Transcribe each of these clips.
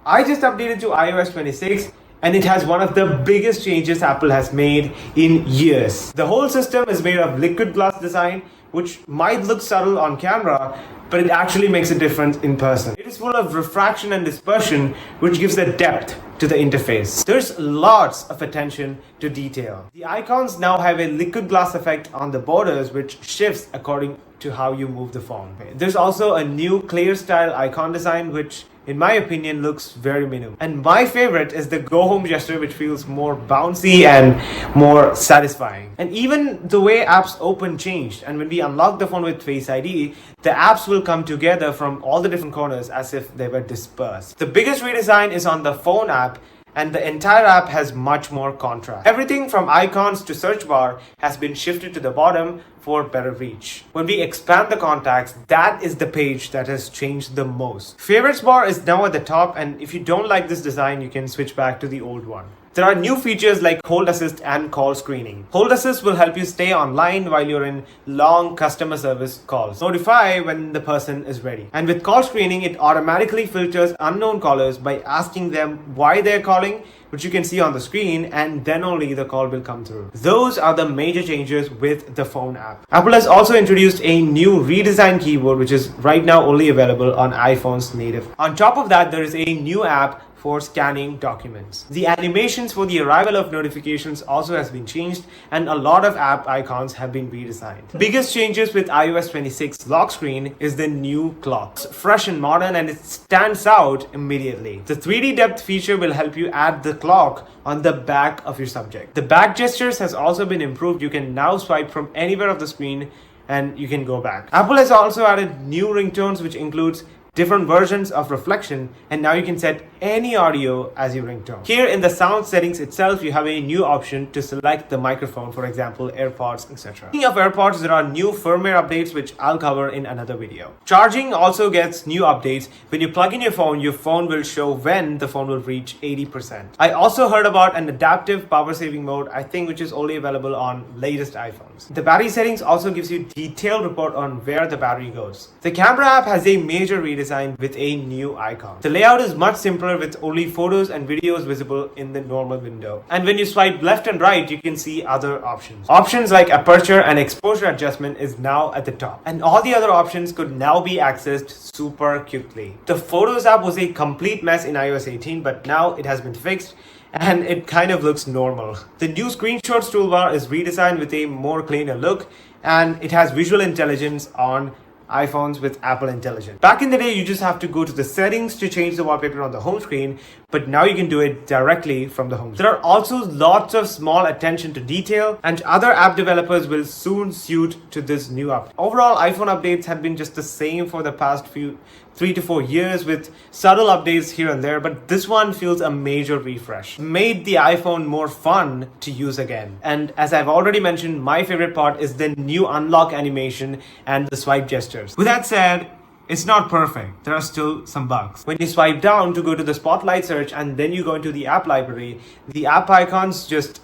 I just updated to iOS 26 and it has one of the biggest changes Apple has made in years. The whole system is made of liquid glass design, which might look subtle on camera, but it actually makes a difference in person. It is full of refraction and dispersion, which gives a depth to the interface. There's lots of attention to detail. The icons now have a liquid glass effect on the borders, which shifts according to how you move the phone. There's also a new clear style icon design, which in my opinion looks very minimal. And my favorite is the go home gesture, which feels more bouncy and more satisfying. And even the way apps open changed, and when we unlock the phone with Face ID, the apps will come together from all the different corners as if they were dispersed. The biggest redesign is on the phone app, and the entire app has much more contrast. Everything from icons to search bar has been shifted to the bottom for better reach. When we expand the contacts, that is the page that has changed the most. Favorites bar is now at the top, and if you don't like this design, you can switch back to the old one. There are new features like Hold Assist and call screening. Hold Assist will help you stay online while you're in long customer service calls. Notify when the person is ready. And with call screening, it automatically filters unknown callers by asking them why they're calling, which you can see on the screen, and then only the call will come through. Those are the major changes with the phone app. Apple has also introduced a new redesigned keyboard, which is right now only available on iPhone's native. On top of that, there is a new app for scanning documents. The animations for the arrival of notifications also has been changed, and a lot of app icons have been redesigned. The biggest changes with iOS 26 lock screen is the new clock. It's fresh and modern, and it stands out immediately. The 3D depth feature will help you add the clock on the back of your subject. The back gestures has also been improved. You can now swipe from anywhere of the screen and you can go back. Apple has also added new ringtones, which includes different versions of reflection, and now you can set any audio as your ringtone. Here in the sound settings itself, you have a new option to select the microphone, for example, AirPods, etc. Speaking of AirPods, there are new firmware updates, which I'll cover in another video. Charging also gets new updates. When you plug in your phone will show when the phone will reach 80%. I also heard about an adaptive power saving mode, I think, which is only available on latest iPhones. The battery settings also gives you detailed report on where the battery goes. The camera app has a major redesign with a new icon. The layout is much simpler with only photos and videos visible in the normal window. And when you swipe left and right, you can see other options. Options like aperture and exposure adjustment is now at the top. And all the other options could now be accessed super quickly. The Photos app was a complete mess in iOS 18, but now it has been fixed and it kind of looks normal. The new screenshots toolbar is redesigned with a more cleaner look, and it has visual intelligence on iPhones with Apple Intelligence. Back in the day, you just have to go to the settings to change the wallpaper on the home screen, but now you can do it directly from the home screen. There are also lots of small attention to detail, and other app developers will soon suit to this new update. Overall, iPhone updates have been just the same for the past 3 to 4 years, with subtle updates here and there, but this one feels a major refresh. Made the iPhone more fun to use again. And as I've already mentioned, my favorite part is the new unlock animation and the swipe gestures. With that said, it's not perfect. There are still some bugs. When you swipe down to go to the spotlight search and then you go into the app library, the app icons just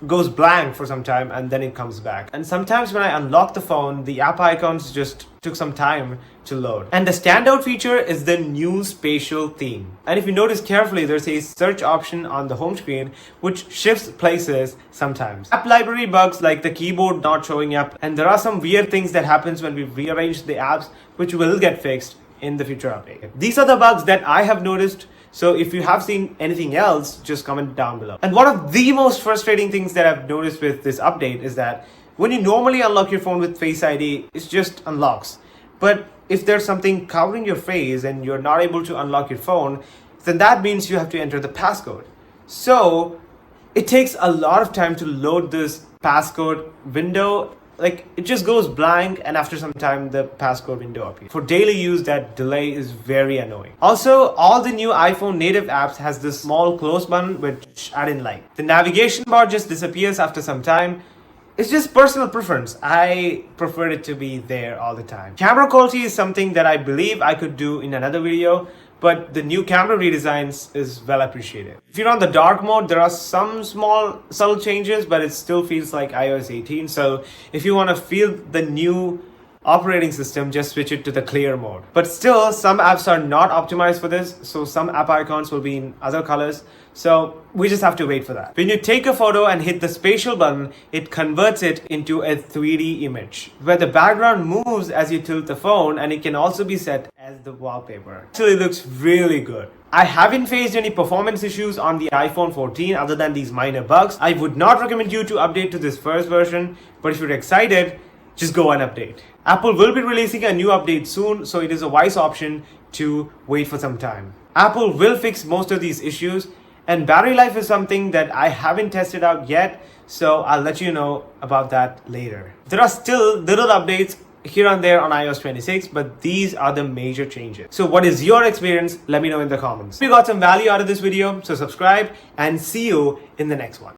goes blank for some time and then it comes back. And sometimes when I unlock the phone, the app icons just took some time to load. And the standout feature is the new spatial theme. And if you notice carefully, there's a search option on the home screen which shifts places sometimes. App library bugs like the keyboard not showing up, and there are some weird things that happens when we rearrange the apps, which will get fixed in the future update. These are the bugs that I have noticed. So if you have seen anything else, just comment down below. And one of the most frustrating things that I've noticed with this update is that when you normally unlock your phone with Face ID, it just unlocks. But if there's something covering your face and you're not able to unlock your phone, then that means you have to enter the passcode. So it takes a lot of time to load this passcode window. Like, it just goes blank, and after some time the passcode window appears. For daily use, that delay is very annoying. Also, all the new iPhone native apps has this small close button which I didn't like. The navigation bar just disappears after some time. It's just personal preference. I prefer it to be there all the time. Camera quality is something that I believe I could do in another video, but the new camera redesigns is well appreciated. If you're on the dark mode, there are some small subtle changes, but it still feels like iOS 18. So if you want to feel the new operating system, just switch it to the clear mode. But still, some apps are not optimized for this, so some app icons will be in other colors. So we just have to wait for that. When you take a photo and hit the spatial button, it converts it into a 3D image where the background moves as you tilt the phone, and it can also be set as the wallpaper. Actually, it looks really good. I haven't faced any performance issues on the iPhone 14 other than these minor bugs. I would not recommend you to update to this first version, but if you're excited, just go and update. Apple will be releasing a new update soon, so it is a wise option to wait for some time. Apple will fix most of these issues, and battery life is something that I haven't tested out yet, so I'll let you know about that later. There are still little updates here and there on iOS 26, but these are the major changes. So what is your experience? Let me know in the comments. If you got some value out of this video, so subscribe and see you in the next one.